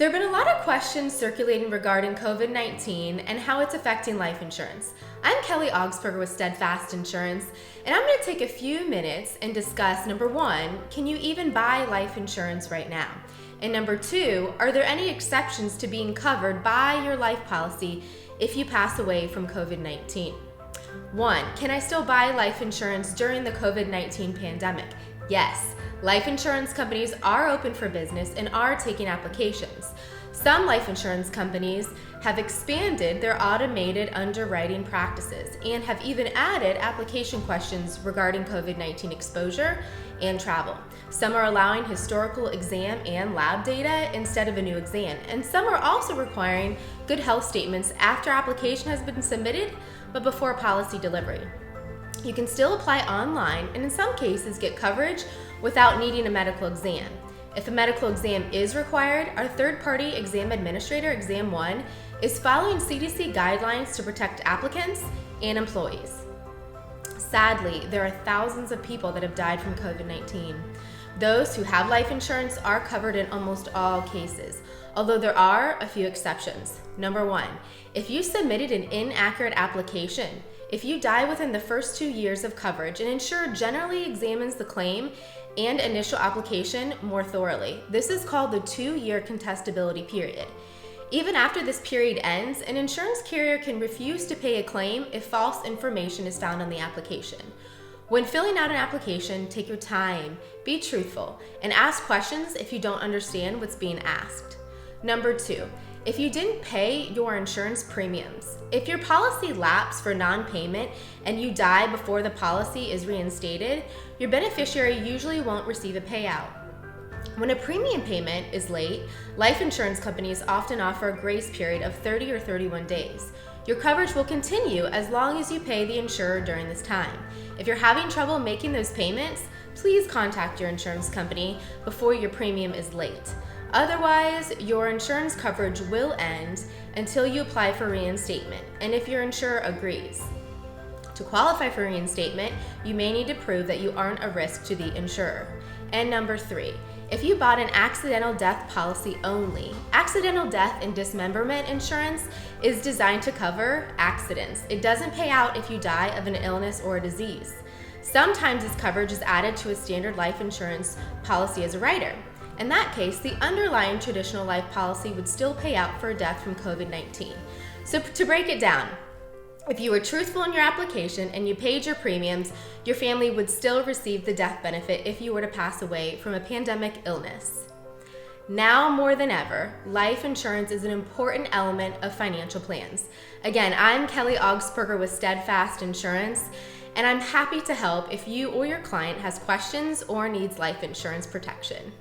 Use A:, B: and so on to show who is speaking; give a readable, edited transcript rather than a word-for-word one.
A: There have been a lot of questions circulating regarding COVID-19 and how it's affecting life insurance. I'm Kelly Augsburger with Steadfast Insurance, and I'm going to take a few minutes and discuss, number one, can you even buy life insurance right now? And number two, are there any exceptions to being covered by your life policy if you pass away from COVID-19? One, can I still buy life insurance during the COVID-19 pandemic? Yes. Life insurance companies are open for business and are taking applications. Some life insurance companies have expanded their automated underwriting practices and have even added application questions regarding COVID-19 exposure and travel. Some are allowing historical exam and lab data instead of a new exam, and some are also requiring good health statements after application has been submitted but before policy delivery. You can still apply online and in some cases get coverage without needing a medical exam. If a medical exam is required, our third-party exam administrator, Exam 1, is following CDC guidelines to protect applicants and employees. Sadly, there are thousands of people that have died from COVID-19. Those who have life insurance are covered in almost all cases, although there are a few exceptions. Number one, if you submitted an inaccurate application, if you die within the first 2 years of coverage, an insurer generally examines the claim and initial application more thoroughly. This is called the 2-year contestability period. Even after this period ends, an insurance carrier can refuse to pay a claim if false information is found on the application. When filling out an application, take your time, be truthful, and ask questions if you don't understand what's being asked. Number two, if you didn't pay your insurance premiums, if your policy lapsed for non-payment and you die before the policy is reinstated, your beneficiary usually won't receive a payout. When a premium payment is late, life insurance companies often offer a grace period of 30 or 31 days. Your coverage will continue as long as you pay the insurer during this time. If you're having trouble making those payments, please contact your insurance company before your premium is late. Otherwise, your insurance coverage will end until you apply for reinstatement, and if your insurer agrees. To qualify for reinstatement, you may need to prove that you aren't a risk to the insurer. And number three, if you bought an accidental death policy only, accidental death and dismemberment insurance is designed to cover accidents. It doesn't pay out if you die of an illness or a disease. Sometimes this coverage is added to a standard life insurance policy as a rider. In that case, the underlying traditional life policy would still pay out for a death from COVID-19. So to break it down, if you were truthful in your application and you paid your premiums, your family would still receive the death benefit if you were to pass away from a pandemic illness. Now more than ever, life insurance is an important element of financial plans. Again, I'm Kelly Augsburger with Steadfast Insurance, and I'm happy to help if you or your client has questions or needs life insurance protection.